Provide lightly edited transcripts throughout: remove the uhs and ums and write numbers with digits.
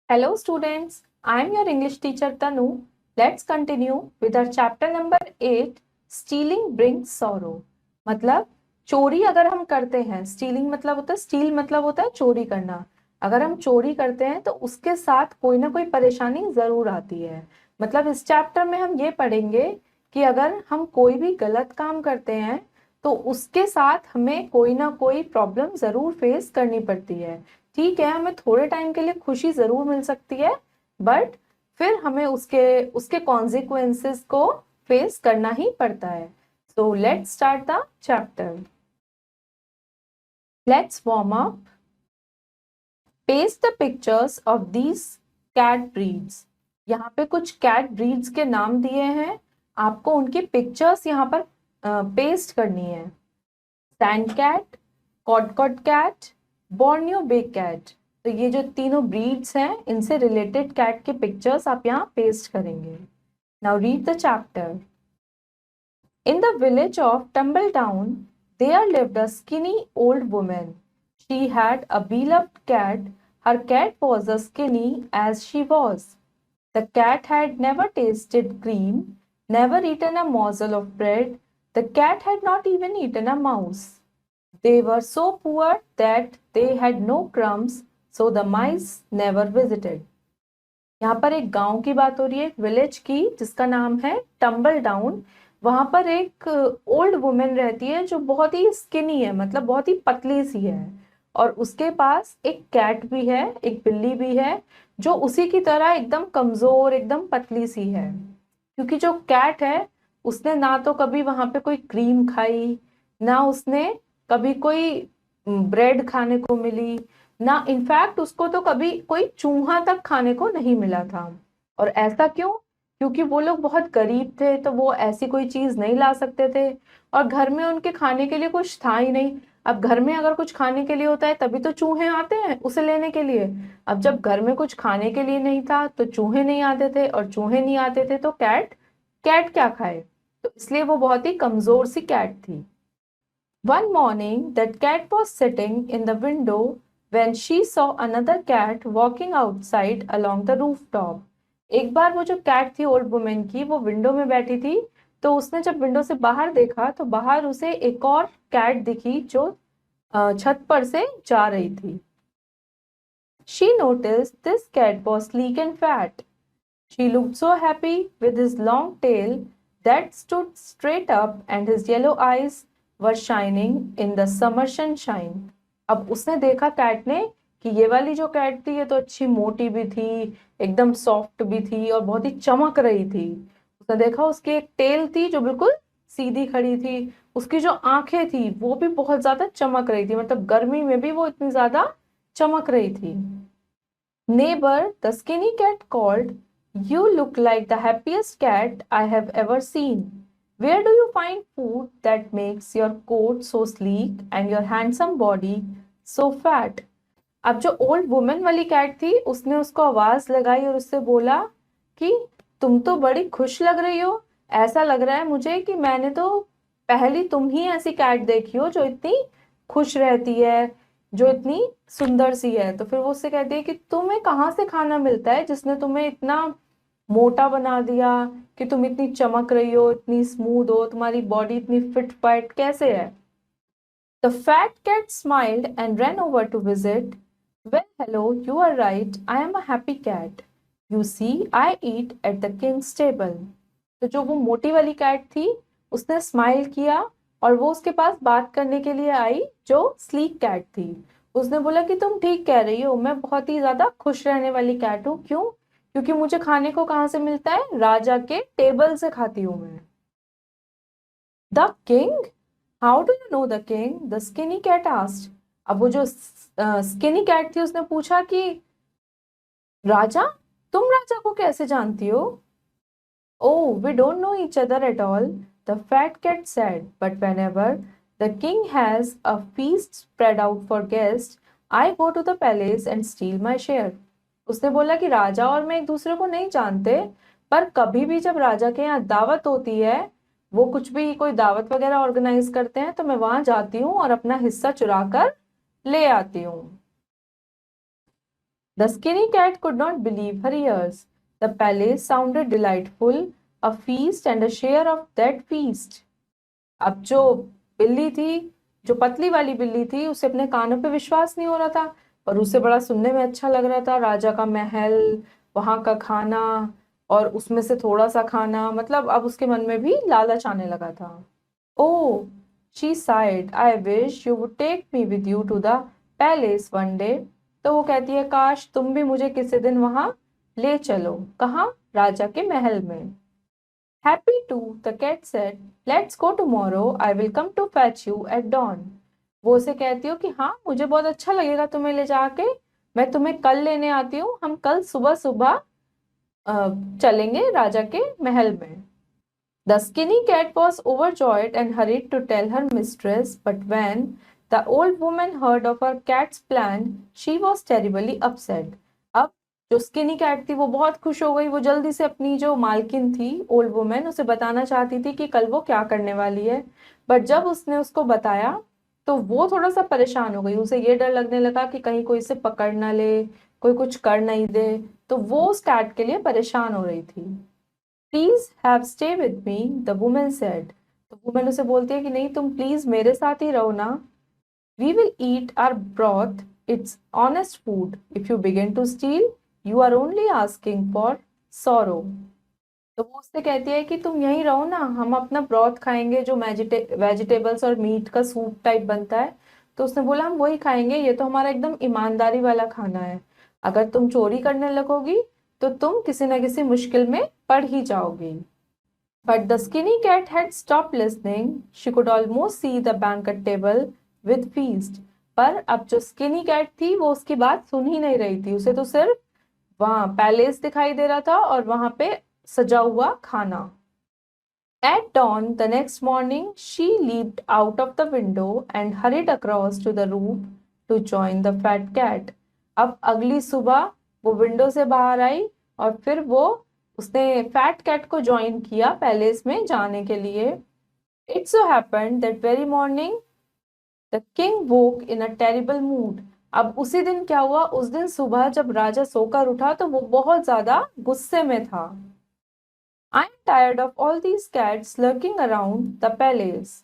Hello students, I am your English teacher Tanu. Let's continue with our chapter number 8, Stealing brings sorrow. मतलब चोरी अगर हम करते हैं, स्टीलिंग मतलब होता है, स्टील मतलब होता है चोरी करना। अगर हम चोरी करते हैं तो उसके साथ कोई ना कोई परेशानी जरूर आती है। मतलब इस चैप्टर में हम ये पढ़ेंगे कि अगर हम कोई भी गलत काम करते हैं तो उसके साथ हमें कोई ना कोई प्रॉब्लम जरूर फेस करनी पड़ती है। ठीक है, हमें थोड़े टाइम के लिए खुशी जरूर मिल सकती है, बट फिर हमें उसके उसके कॉन्सिक्वेंसेस को फेस करना ही पड़ता है। So let's start the chapter. Let's warm up. Paste the pictures of these cat breeds. यहाँ पे कुछ कैट ब्रीड्स के नाम दिए हैं, आपको उनकी पिक्चर्स यहाँ पर पेस्ट करनी है। सैंड कैट, कॉडकॉट कैट, बॉर्नियो बे कैट। तो ये जो तीनों ब्रीड्स हैं, इनसे रिलेटेड कैट के पिक्चर्स आप यहाँ पेस्ट करेंगे। Now read the chapter. In the village of Tumbletown, there lived a skinny old woman. She had a beloved cat. Her cat was as skinny as she was. The cat had never tasted cream, never eaten a morsel of bread. The cat had not even eaten a mouse. They were so poor that they had no crumbs, so the mice never visited. यहाँ पर एक गांव की बात हो रही है, एक विलेज की, जिसका नाम है टम्बल डाउन। वहां पर एक ओल्ड वुमेन रहती है जो बहुत ही स्किनी है, मतलब बहुत ही पतली सी है। और उसके पास एक कैट भी है, एक बिल्ली भी है, जो उसी की तरह एकदम कमजोर, एकदम पतली सी है। क्योंकि जो कैट है, उसने ना तो कभी वहां पे कोई क्रीम खाई, ना उसने कभी कोई ब्रेड खाने को मिली, ना इनफैक्ट उसको तो कभी कोई चूहा तक खाने को नहीं मिला था। और ऐसा क्यों? क्योंकि वो लोग बहुत गरीब थे, तो वो ऐसी कोई चीज नहीं ला सकते थे, और घर में उनके खाने के लिए कुछ था ही नहीं। अब घर में अगर कुछ खाने के लिए होता है तभी तो चूहे आते हैं उसे लेने के लिए। अब जब घर में कुछ खाने के लिए नहीं था तो चूहे नहीं आते थे, और चूहे नहीं आते थे तो कैट कैट क्या खाए। तो इसलिए वो बहुत ही कमजोर सी कैट थी। One morning, that cat was sitting in the window when she saw another cat walking outside along the rooftop. एक बार वो जो कैट थी ओल्ड वुमेन की, वो विंडो में बैठी थी, तो उसने जब विंडो से बाहर देखा तो बाहर उसे एक और कैट दिखी जो छत पर से जा रही थी। She noticed this cat was sleek and fat. She looked so happy with his long tail that stood straight up and his yellow eyes were shining in the summer sunshine. अब उसने देखा कैट ने कि ये वाली जो cat थी ये तो अच्छी मोटी भी थी, एकदम सॉफ्ट भी थी और बहुत ही चमक रही थी। उसने देखा उसकी एक टेल थी जो बिल्कुल सीधी खड़ी थी, उसकी जो आंखें थी वो भी बहुत ज्यादा चमक रही थी, मतलब गर्मी में भी वो इतनी ज्यादा चमक रही थी। Neighbor, the skinny cat called, "You look like the happiest cat I have ever seen. Where do you find food that makes your coat so sleek and your handsome body so fat?" अब जो old women वाली cat थी उसने उसको आवाज लगाई और उससे बोला कि तुम तो बड़ी खुश लग रही हो। ऐसा लग रहा है मुझे कि मैंने तो पहली तुम ही ऐसी कैट देखी हो जो इतनी खुश रहती है, जो इतनी सुंदर सी है। तो फिर वो उससे कहती है कि तुम्हें कहाँ से खाना मिलता है जिसने तुम्हें इतना मोटा बना दिया, कि तुम इतनी चमक रही हो, इतनी स्मूथ हो, तुम्हारी बॉडी इतनी फिट फाइट कैसे है। The fat cat smiled and ran over to visit. "Well, hello, you are right. I am a happy cat. You see, I eat at the king's table." तो जो वो मोटी वाली कैट थी उसने स्माइल किया और वो उसके पास बात करने के लिए आई जो स्लीक कैट थी। उसने बोला कि तुम ठीक कह रही हो, मैं बहुत ही ज्यादा खुश रहने वाली कैट हूँ। क्यों? क्योंकि मुझे खाने को कहाँ से मिलता है? राजा के टेबल से खाती हूँ मैं। The king? How do you know the king? The skinny cat asked. अब वो जो स्किनी कैट थी उसने पूछा कि राजा, तुम राजा को कैसे जानती हो? "Oh, we don't know each other at all," the fat cat said, "but whenever the king has a feast spread out for guests, I go to the palace and steal my share." उसने बोला कि राजा और मैं एक दूसरे को नहीं जानते, पर कभी भी जब राजा के यहाँ दावत होती है, वो कुछ भी कोई दावत वगैरह ऑर्गेनाइज करते हैं, तो मैं वहां जाती हूँ और अपना हिस्सा चुरा कर ले आती हूँ। The skinny cat could not believe her ears. The palace sounded delightful, a feast and a share of that feast. अब जो बिल्ली थी, जो पतली वाली बिल्ली थी, उसे अपने कानों पे विश्वास नहीं हो रहा था, पर उसे बड़ा सुनने में अच्छा लग रहा था। राजा का महल, वहां का खाना और उसमें से थोड़ा सा खाना, मतलब अब उसके मन में भी लालच आने लगा था। Oh, she sighed, I wish you would take me with you to the palace one day. तो वो कहती है, काश तुम भी मुझे किसी दिन वहां ले चलो। कहाँ? राजा के महल में। Happy to, the cat said, let's go tomorrow, I will come to fetch you at dawn. वो उसे कहती हो कि हाँ, मुझे बहुत अच्छा लगेगा तुम्हें ले जाके, मैं तुम्हें कल लेने आती हूँ, हम कल सुबह सुबह चलेंगे राजा के महल में। The skinny cat was overjoyed and hurried to tell her mistress, but when the old woman heard of her cat's plan, she was terribly upset. अब जो स्किनी कैट थी वो बहुत खुश हो गई। वो जल्दी से अपनी जो मालकिन थी, ओल्ड वुमेन, उसे बताना चाहती थी कि कल वो क्या करने वाली है। बट जब उसने उसको बताया तो वो थोड़ा सा परेशान हो गई। उसे ये डर लगने लगा कि कहीं कोई इसे पकड़ ना ले, कोई कुछ कर नहीं दे। तो वो उस कैट के लिए परेशान हो रही थी। Please have stay with me, the women said. तो वुमेन उसे बोलती है कि नहीं, तुम प्लीज मेरे साथ ही रहो ना। We will eat our broth, it's honest food, if you begin to steal you are only asking for sorrow. तो वो उससे कहती है कि तुम यहीं रहो ना, हम अपना ब्रॉथ खाएंगे, जो वेजिटेबल्स और मीट का सूप टाइप बनता है। तो उसने बोला हम वही खाएंगे, ये तो हमारा एकदम ईमानदारी वाला खाना है। अगर तुम चोरी करने लगोगी तो तुम किसी न किसी मुश्किल में पड़ ही जाओगी। But the skinny cat had stopped listening. She could almost see the banquet table with feast. पर अब जो स्किनी कैट थी वो उसकी बात सुन ही नहीं रही थी। उसे तो सिर्फ वहां पैलेस दिखाई दे रहा था और वहां पे सजा हुआ खाना। At dawn the next morning, she leaped out of the window and hurried across to the roof to join the fat cat. अब अगली सुबह वो विंडो से बाहर आई और फिर वो उसने फैट कैट को ज्वाइन किया पैलेस में जाने के लिए। It so happened that very morning the king woke in a terrible mood. अब उसी दिन क्या हुआ, उस दिन सुबह जब राजा सोकर उठा तो वो बहुत ज्यादा गुस्से में था। I am tired of all these cats lurking around the palace.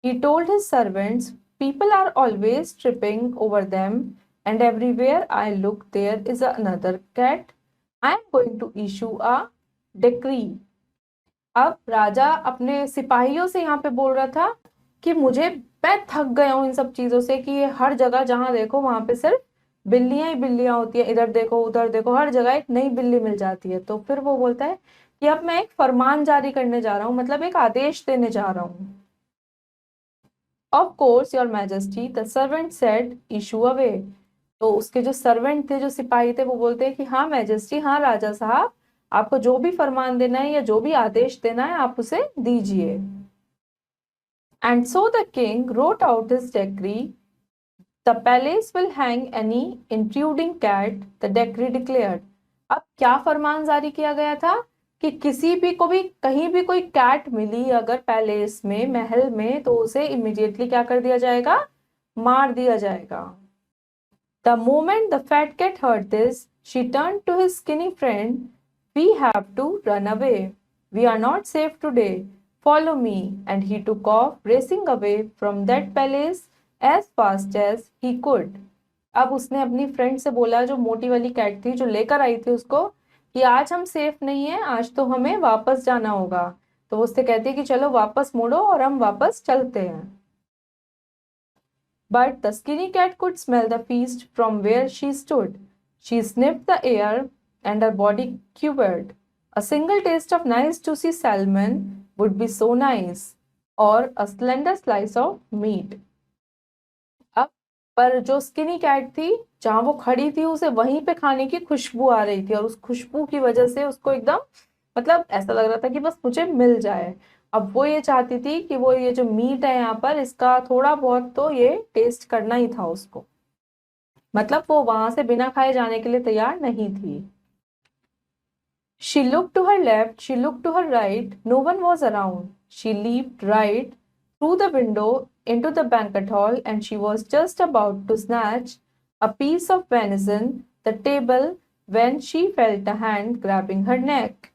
He told his servants, people are always tripping over them, and everywhere I look there is another cat. I am going to issue a decree. अब राजा अपने सिपाहियों से यहाँ पे बोल रहा था कि मैं थक गया हूँ इन सब चीजों से, कि ये हर जगह जहां देखो वहां पे सिर्फ बिल्लियां ही बिल्लियां होती है, इधर देखो उधर देखो, हर जगह एक नई बिल्ली मिल जाती है। तो फिर वो बोलता है कि अब मैं एक फरमान जारी करने जा रहा हूँ, मतलब एक आदेश देने जा रहा हूँ। Of course your majesty, the servant said, issue away. तो उसके जो सर्वेंट थे, जो सिपाही थे, वो बोलते हैं कि हाँ मैजेस्टी, हाँ राजा साहब, आपको जो भी फरमान देना है या जो भी आदेश देना है आप उसे दीजिए। And so the king wrote out his decree. The palace will hang any intruding cat, the decree declared. अब क्या फरमान जारी किया गया था कि किसी भी को भी कहीं भी कोई कैट मिली अगर पैलेस में, महल में, तो उसे इमीडिएटली क्या कर दिया जाएगा, मार दिया जाएगा। The moment the fat cat heard this, she turned to his skinny friend. We have to run away. We are not safe today. Follow me. And he took off, racing away from that palace as fast as he could. अब उसने अपनी friend से बोला, जो मोटी वाली cat थी जो लेकर आई थी उसको, कि आज हम सेफ नहीं है, आज तो हमें वापस जाना होगा। तो वो उससे कहती है कि चलो वापस मुड़ो और हम वापस चलते हैं। But the skinny cat could smell the feast from where she stood. She sniffed the air and her body quivered. A single taste of nice juicy salmon would be so nice, or a slender slice of meat. अब पर जो skinny cat थी, जहां वो खड़ी थी, उसे वहीं पे खाने की खुशबू आ रही थी और उस खुशबू की वजह से उसको एकदम, मतलब ऐसा लग रहा था कि बस मुझे मिल जाए। अब वो ये चाहती थी कि वो ये जो मीट है यहाँ पर, इसका थोड़ा बहुत तो ये टेस्ट करना ही था उसको, मतलब वो वहां से बिना खाए जाने के लिए तैयार नहीं थी। She looked to her left, she looked to her right, no one was around. She leaped right through the window into the banquet hall and she was just about to snatch a piece of venison the table when she felt a hand grabbing her neck.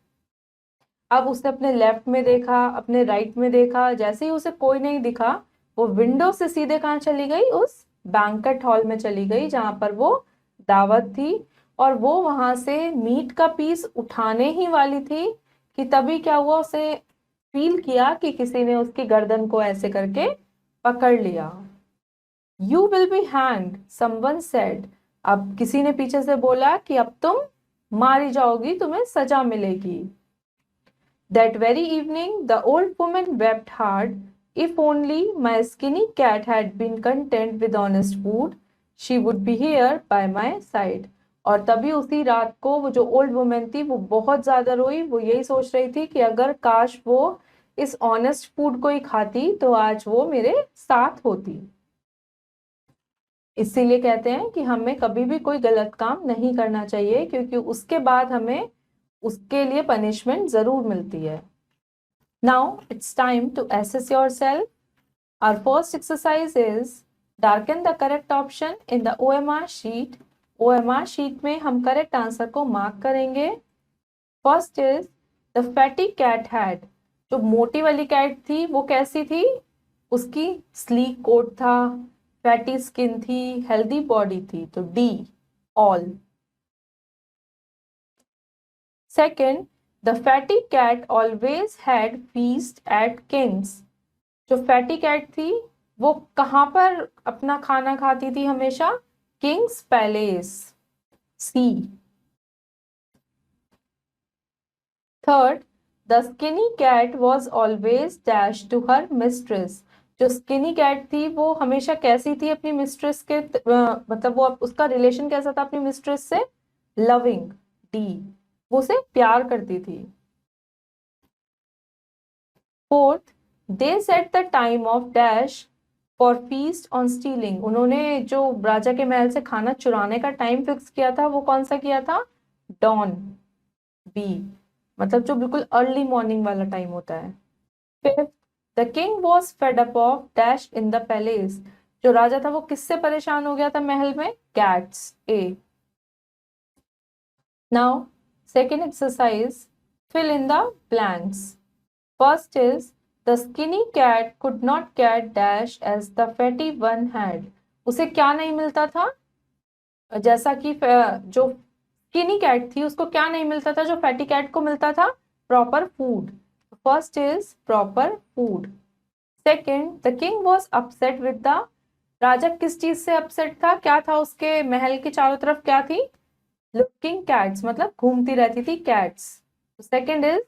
अब उसने अपने left में देखा, अपने right में देखा, जैसे ही उसे कोई नहीं दिखा वो विंडो से सीधे कहाँ चली गई, उस बैंकेट हॉल में चली गई जहां पर वो दावत थी। और वो वहां से मीट का पीस उठाने ही वाली थी कि तभी क्या हुआ, उसे फील किया कि किसी ने उसकी गर्दन को ऐसे करके पकड़ लिया। You will be hanged, someone said. अब किसी ने पीछे से बोला कि अब तुम मारी जाओगी, तुम्हें सजा मिलेगी। That very evening, the old woman wept hard. If only my skinny cat had been content with honest food, she would be here by my side. और तभी उसी रात को वो जो ओल्ड वुमेन थी वो बहुत ज्यादा रोई। वो यही सोच रही थी कि अगर काश वो इस ऑनेस्ट फूड को ही खाती तो आज वो मेरे साथ होती। इसीलिए कहते हैं कि हमें कभी भी कोई गलत काम नहीं करना चाहिए, क्योंकि उसके बाद हमें उसके लिए पनिशमेंट जरूर मिलती है। Now it's time to assess yourself. Our first exercise is darken the correct option in the OMR sheet. OMR sheet में हम correct answer को mark करेंगे। First is the fatty cat had. जो मोटी वाली कैट थी वो कैसी थी, उसकी sleek coat था, fatty skin थी, healthy body थी, तो D all. Second, the fatty cat always had feast at King's. जो फैटी कैट थी वो कहाँ पर अपना खाना खाती थी हमेशा, king's palace, see. Third, the skinny cat was always dash to her mistress. जो स्किनी कैट थी वो हमेशा कैसी थी अपनी मिस्ट्रेस के, मतलब वो उसका रिलेशन कैसा था अपनी मिस्ट्रेस से, लविंग, डी, वो उसे प्यार करती थी। Fourth, they set the time of dash for feast on stealing. उन्होंने जो राजा के महल से खाना चुराने का टाइम फिक्स किया था वो कौन सा किया था, डॉन, बी, मतलब जो बिल्कुल अर्ली मॉर्निंग वाला टाइम होता है। Fifth, the king was fed up of dash in the palace. जो राजा था वो किससे परेशान हो गया था महल में, cats, A. Now second exercise, fill in the blanks. First is the skinny cat could not get dash as the fatty one had. उसे क्या नहीं मिलता था, जैसा कि जो स्किनी कैट थी उसको क्या नहीं मिलता था जो फैटी कैट को मिलता था, proper food. First is proper food. Second, the king was upset with the, राजा किस चीज से अपसेट था, क्या था उसके महल के चारों तरफ, क्या थी, लुकिंग कैट्स, मतलब घूमती रहती थी cats. Second is,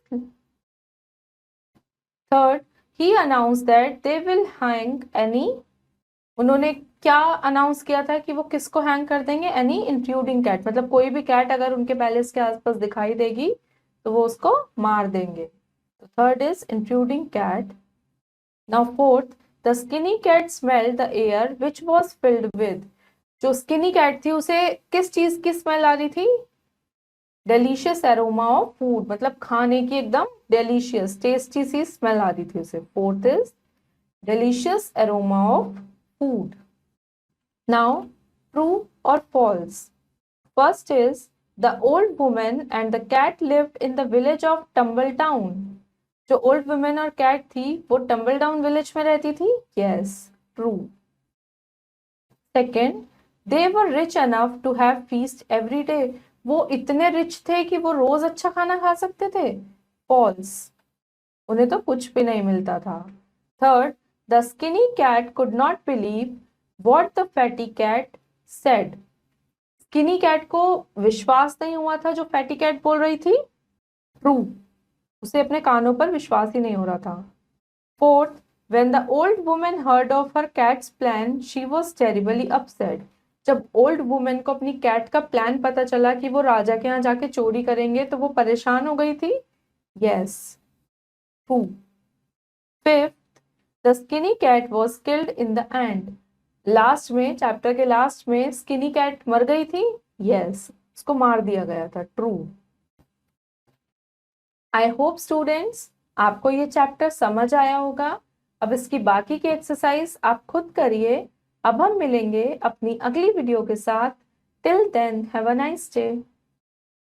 third, he announce that they will hang any, उन्होंने क्या अनाउंस किया था कि वो किसको हैंग कर देंगे, एनी इंट्रूडिंग कैट, मतलब कोई भी कैट अगर उनके पैलेस के आसपास दिखाई देगी तो वो उसको मार देंगे। तो third is intruding cat. Now fourth, the skinny cat smelled the air which was filled with. जो स्किनी कैट थी उसे किस चीज की स्मेल आ रही थी, डेलीशियस एरोमा ऑफ फूड, मतलब खाने की एकदम डेलीशियस टेस्टी सी स्मेल आ रही थी उसे। Fourth is delicious aroma of food. Now true और false. First is the old women and the cat lived in the village of Tumbledown. जो ओल्ड वुमेन और कैट थी वो टम्बल डाउन विलेज में रहती थी, yes, true. Second, they were rich enough to have feast every day. वो इतने rich थे कि वो रोज अच्छा खाना खा सकते थे, फॉल्स, उन्हें तो कुछ भी नहीं मिलता था। Third, the skinny cat could not believe what the fatty cat said. Skinny cat को विश्वास नहीं हुआ था जो फैटी कैट बोल रही थी, ट्रू, उसे अपने कानों पर विश्वास ही नहीं हो रहा था। Fourth, when the old woman heard of her cat's plan, she was terribly upset. जब ओल्ड वुमेन को अपनी कैट का प्लान पता चला कि वो राजा के यहाँ जाके चोरी करेंगे तो वो परेशान हो गई थी, yes, true. Fifth, the skinny cat was killed in the end. Last में, चैप्टर के लास्ट में स्किनी कैट मर गई थी, यस, उसको मार दिया गया था, ट्रू। आई होप स्टूडेंट्स आपको ये चैप्टर समझ आया होगा। अब इसकी बाकी की एक्सरसाइज आप खुद करिए। अब हम मिलेंगे अपनी अगली वीडियो के साथ। Till then, have a nice day.